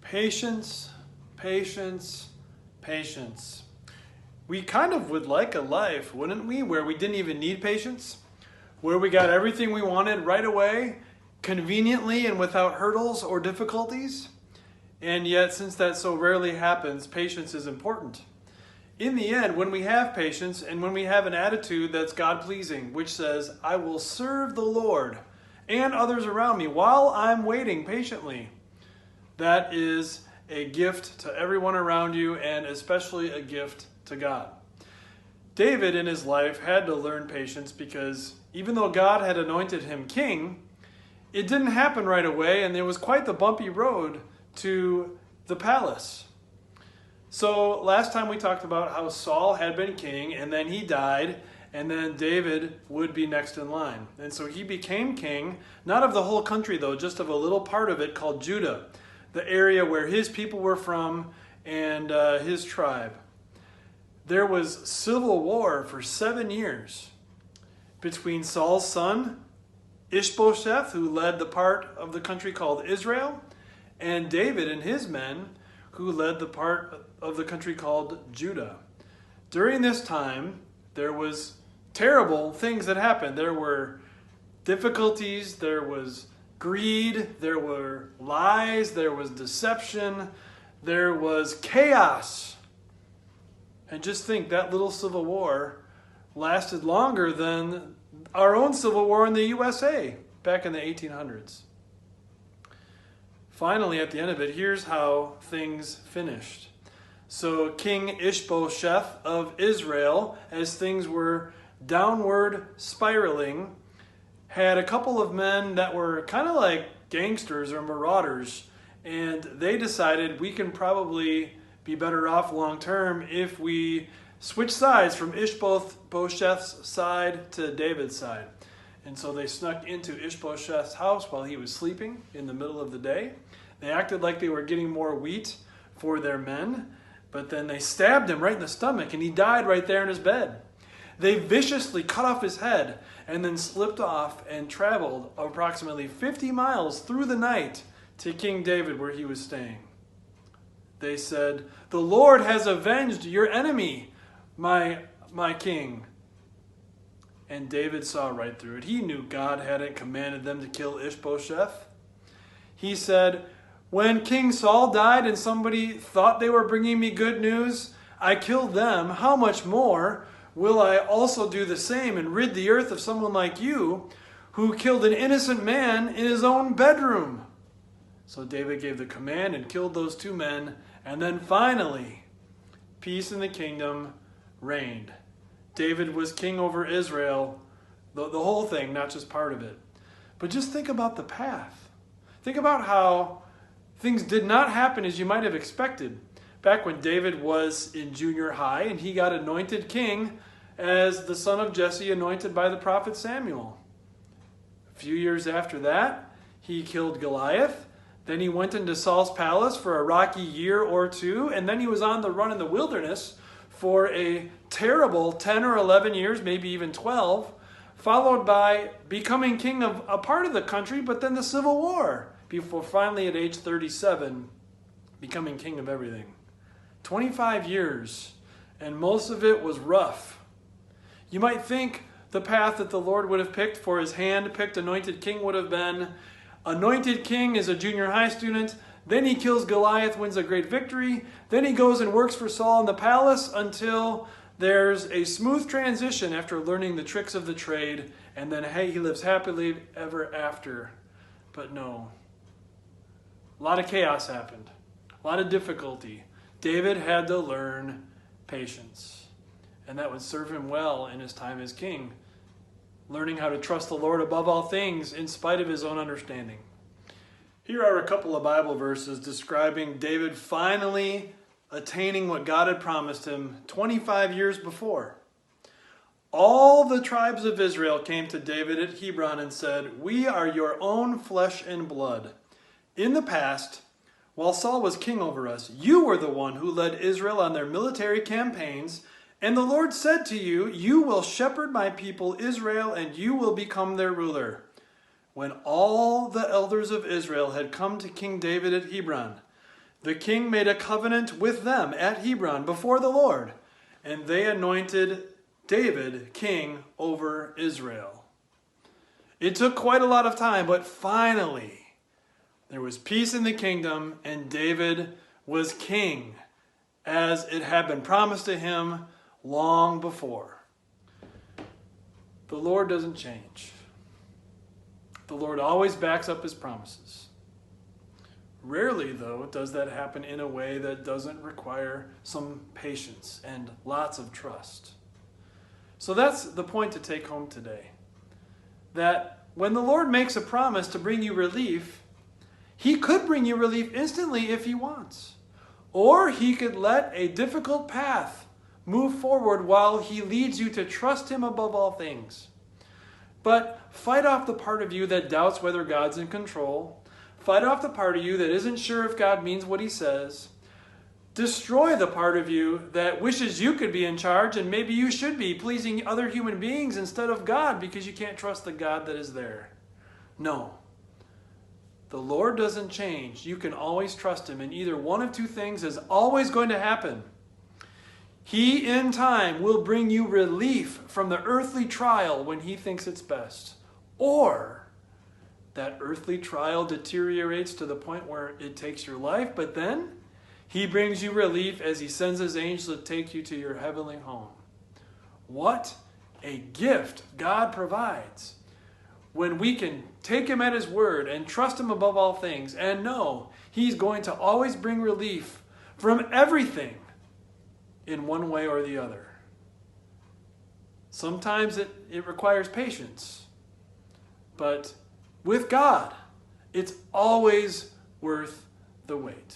Patience, patience, patience. We kind of would like a life, wouldn't we, where we didn't even need patience? Where we got everything we wanted right away, conveniently and without hurdles or difficulties? And yet, since that so rarely happens, patience is important. In the end, when we have patience and when we have an attitude that's God-pleasing, which says, I will serve the Lord and others around me while I'm waiting patiently, that is a gift to everyone around you and especially a gift to God. David in his life had to learn patience because even though God had anointed him king, it didn't happen right away and there was quite the bumpy road to the palace. So last time we talked about how Saul had been king and then he died and then David would be next in line. And so he became king, not of the whole country though, just of a little part of it called Judah, the area where his people were from and his tribe. There was civil war for 7 years between Saul's son, Ishbosheth, who led the part of the country called Israel, and David and his men, who led the part of the country called Judah. During this time, there was terrible things that happened. There were difficulties, there was greed, there were lies, there was deception, there was chaos. And just think, that little civil war lasted longer than our own civil war in the USA back in the 1800s. Finally, at the end of it, here's how things finished. So King Ishbosheth of Israel, as things were downward spiraling, had a couple of men that were kind of like gangsters or marauders, and they decided we can probably be better off long term if we switch sides from Ishbosheth's side to David's side. And so they snuck into Ishbosheth's house while he was sleeping in the middle of the day. They acted like they were getting more wheat for their men, but then they stabbed him right in the stomach and he died right there in his bed. They viciously cut off his head and then slipped off and traveled approximately 50 miles through the night to King David where he was staying. They said, "The Lord has avenged your enemy, my king." And David saw right through it. He knew God hadn't commanded them to kill Ishbosheth. He said, "When King Saul died and somebody thought they were bringing me good news, I killed them. How much more will I also do the same and rid the earth of someone like you who killed an innocent man in his own bedroom?" So David gave the command and killed those two men. And then finally, peace in the kingdom reigned. David was king over Israel, the whole thing, not just part of it. But just think about the path. Think about how things did not happen as you might have expected. Back when David was in junior high and he got anointed king as the son of Jesse, anointed by the prophet Samuel. A few years after that, he killed Goliath. Then he went into Saul's palace for a rocky year or two, and then he was on the run in the wilderness for a terrible 10 or 11 years, maybe even 12, followed by becoming king of a part of the country, but then the Civil War, before finally at age 37, becoming king of everything. 25 years, and most of it was rough. You might think the path that the Lord would have picked for his hand-picked anointed king would have been anointed king as a junior high student, then he kills Goliath, wins a great victory, then he goes and works for Saul in the palace until there's a smooth transition after learning the tricks of the trade, and then hey, he lives happily ever after. But no. A lot of chaos happened. A lot of difficulty. David had to learn patience, and that would serve him well in his time as king, learning how to trust the Lord above all things in spite of his own understanding. Here are a couple of Bible verses describing David finally attaining what God had promised him 25 years before. All the tribes of Israel came to David at Hebron and said, "We are your own flesh and blood. In the past, while Saul was king over us, you were the one who led Israel on their military campaigns. And the Lord said to you, 'You will shepherd my people Israel, and you will become their ruler.' When all the elders of Israel had come to King David at Hebron, the king made a covenant with them at Hebron before the Lord, and they anointed David king over Israel. It took quite a lot of time, but finally there was peace in the kingdom, and David was king, as it had been promised to him long before. The Lord doesn't change. The Lord always backs up his promises. Rarely, though, does that happen in a way that doesn't require some patience and lots of trust. So that's the point to take home today. That when the Lord makes a promise to bring you relief, he could bring you relief instantly if he wants. Or he could let a difficult path move forward while he leads you to trust him above all things. But fight off the part of you that doubts whether God's in control. Fight off the part of you that isn't sure if God means what he says. Destroy the part of you that wishes you could be in charge, and maybe you should be pleasing other human beings instead of God because you can't trust the God that is there. No. The Lord doesn't change. You can always trust him, and either one of two things is always going to happen. He, in time, will bring you relief from the earthly trial when he thinks it's best. Or that earthly trial deteriorates to the point where it takes your life, but then he brings you relief as he sends his angels to take you to your heavenly home. What a gift God provides when we can take him at his word and trust him above all things and know he's going to always bring relief from everything in one way or the other. Sometimes it requires patience, but with God, it's always worth the wait.